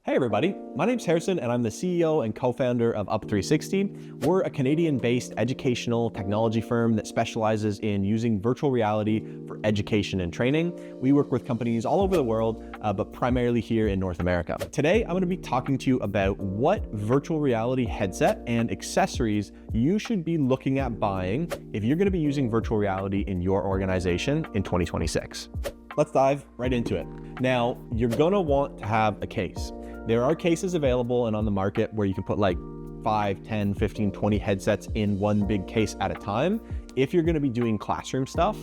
Hey everybody, my name's Harrison and I'm the CEO and co-founder of Up360. We're a Canadian-based educational technology firm that specializes in using virtual reality for education and training. We work with companies all over the world, but primarily here in North America. Today, I'm going to be talking to you about what virtual reality headset and accessories you should be looking at buying if you're going to be using virtual reality in your organization in 2026. Let's dive right into it. Now, you're going to want to have a case. There are cases available and on the market where you can put like 5, 10, 15, 20 headsets in one big case at a time if you're going to be doing classroom stuff.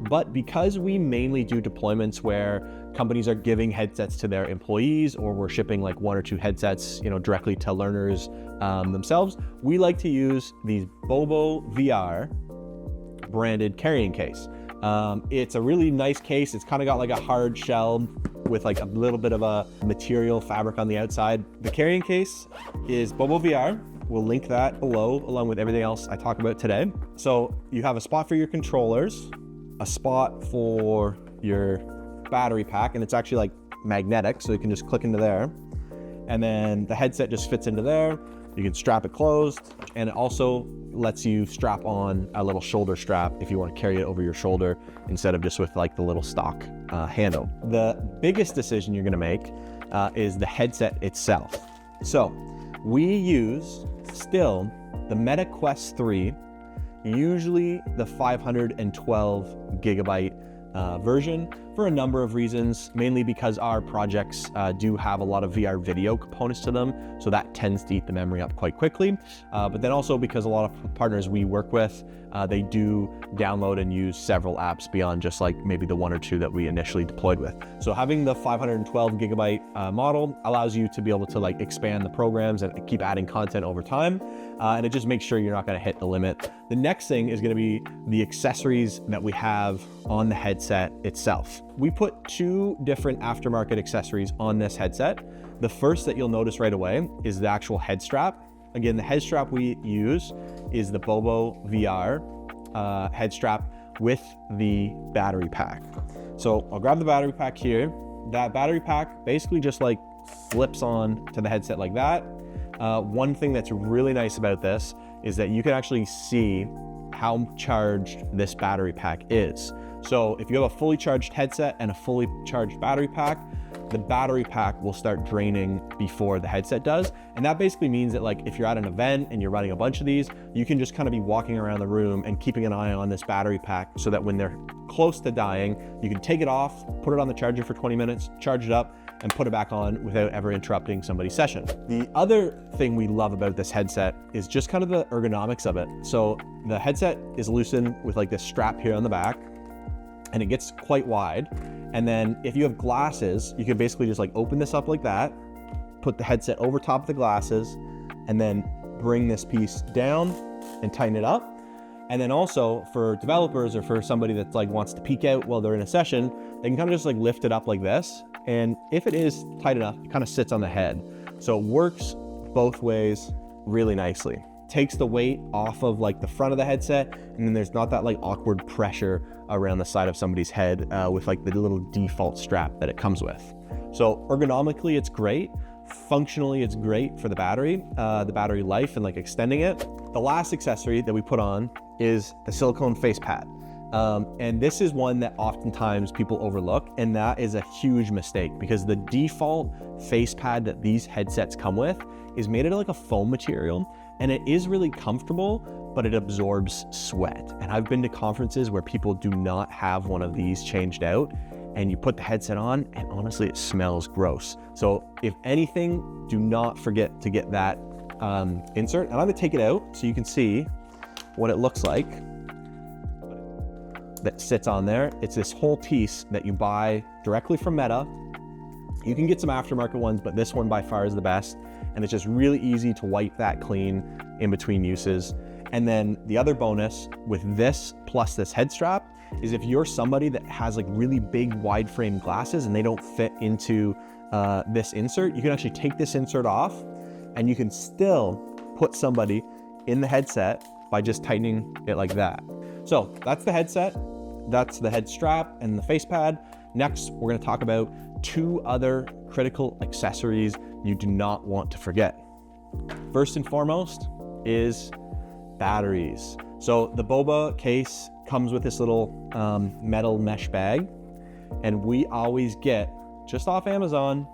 But because we mainly do deployments where companies are giving headsets to their employees, or we're shipping like 1 or 2 headsets, directly to learners themselves, we like to use these Bobo VR branded carrying case. It's a really nice case. It's kind of got like a hard shell with like a little bit of a material fabric on the outside. The carrying case is Bobo VR. We'll link that below along with everything else I talk about today. So you have a spot for your controllers, a spot for your battery pack, and it's actually like magnetic, so you can just click into there. And then the headset just fits into there. You can strap it closed, and it also lets you strap on a little shoulder strap if you want to carry it over your shoulder instead of just with like the little stock handle. The biggest decision you're going to make is the headset itself. So we use still the Meta Quest 3, usually the 512 gigabyte version, for a number of reasons, mainly because our projects do have a lot of VR video components to them, so that tends to eat the memory up quite quickly. But then also because a lot of partners we work with, they do download and use several apps beyond just like maybe the 1 or 2 that we initially deployed with. So having the 512 gigabyte model allows you to be able to like expand the programs and keep adding content over time. And it just makes sure you're not going to hit the limit. The next thing is going to be the accessories that we have on the headset itself. We put 2 different aftermarket accessories on this headset. The first that you'll notice right away is the actual head strap. Again, the head strap we use is the Bobo VR head strap with the battery pack. So I'll grab the battery pack here. That battery pack basically just like flips on to the headset like that. One thing that's really nice about this is that you can actually see how charged this battery pack is. So if you have a fully charged headset and a fully charged battery pack, the battery pack will start draining before the headset does. And that basically means that like if you're at an event and you're running a bunch of these, you can just kind of be walking around the room and keeping an eye on this battery pack so that when they're close to dying, you can take it off, put it on the charger for 20 minutes, charge it up, and put it back on without ever interrupting somebody's session. The other thing we love about this headset is just kind of the ergonomics of it. So the headset is loosened with like this strap here on the back, and it gets quite wide. And then if you have glasses, you can basically just like open this up like that, put the headset over top of the glasses, and then bring this piece down and tighten it up. And then also for developers or for somebody that like wants to peek out while they're in a session, they can kind of just like lift it up like this. And if it is tight enough, it kind of sits on the head. So it works both ways really nicely. Takes the weight off of like the front of the headset, and then there's not that like awkward pressure around the side of somebody's head with like the little default strap that it comes with. So ergonomically, it's great. Functionally, it's great for the battery life and like extending it. The last accessory that we put on is a silicone face pad. And this is one that oftentimes people overlook, and that is a huge mistake because the default face pad that these headsets come with is made out of like a foam material, and it is really comfortable, but it absorbs sweat. And I've been to conferences where people do not have one of these changed out, and you put the headset on, and honestly, it smells gross. So if anything, do not forget to get that insert. And I'm gonna take it out so you can see what it looks like that sits on there. It's this whole piece that you buy directly from Meta. You can get some aftermarket ones, but this one by far is the best. And it's just really easy to wipe that clean in between uses. And then the other bonus with this plus this head strap is if you're somebody that has like really big wide frame glasses and they don't fit into this insert, you can actually take this insert off and you can still put somebody in the headset by just tightening it like that. So that's the headset, that's the head strap and the face pad. Next, we're gonna talk about 2 other critical accessories you do not want to forget. First and foremost is batteries. So the Boba case comes with this little metal mesh bag, and we always get, just off Amazon,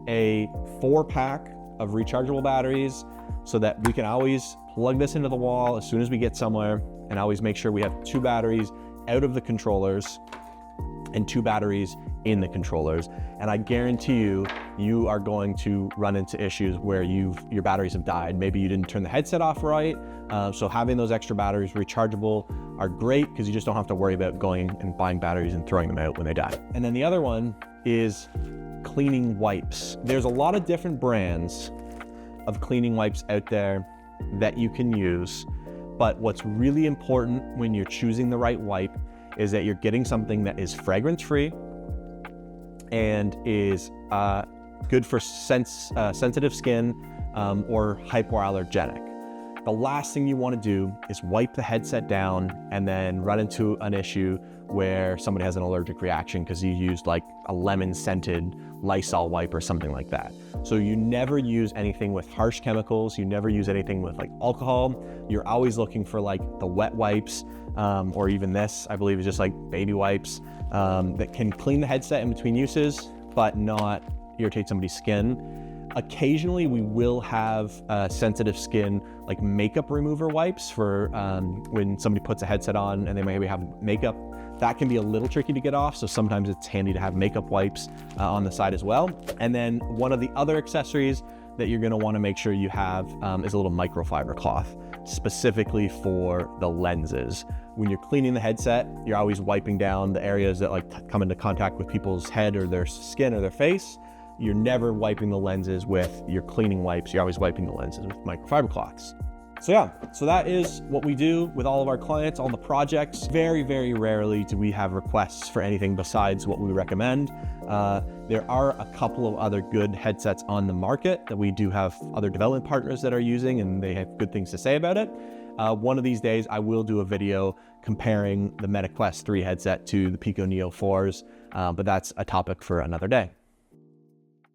a 4-pack of rechargeable batteries so that we can always plug this into the wall as soon as we get somewhere, and always make sure we have 2 batteries out of the controllers and 2 batteries in the controllers. And I guarantee you, you are going to run into issues where your batteries have died. Maybe you didn't turn the headset off right. So having those extra batteries rechargeable are great because you just don't have to worry about going and buying batteries and throwing them out when they die. And then the other one is cleaning wipes. There's a lot of different brands of cleaning wipes out there that you can use, but what's really important when you're choosing the right wipe is that you're getting something that is fragrance-free and is good for sensitive skin or hypoallergenic. The last thing you want to do is wipe the headset down and then run into an issue where somebody has an allergic reaction because you used like a lemon-scented Lysol wipe or something like that. So you never use anything with harsh chemicals. You never use anything with like alcohol. You're always looking for like the wet wipes, or even this, I believe, is just like baby wipes that can clean the headset in between uses, but not irritate somebody's skin. Occasionally, we will have sensitive skin, like makeup remover wipes for when somebody puts a headset on and they maybe have makeup. That can be a little tricky to get off, so sometimes it's handy to have makeup wipes on the side as well. And then one of the other accessories that you're gonna wanna make sure you have is a little microfiber cloth, specifically for the lenses. When you're cleaning the headset, you're always wiping down the areas that like come into contact with people's head or their skin or their face. You're never wiping the lenses with your cleaning wipes. You're always wiping the lenses with microfiber cloths. So yeah, so that is what we do with all of our clients on the projects. Very, very rarely do we have requests for anything besides what we recommend. There are a couple of other good headsets on the market that we do have other development partners that are using, and they have good things to say about it. One of these days, I will do a video comparing the Meta Quest 3 headset to the Pico Neo 4s, but that's a topic for another day.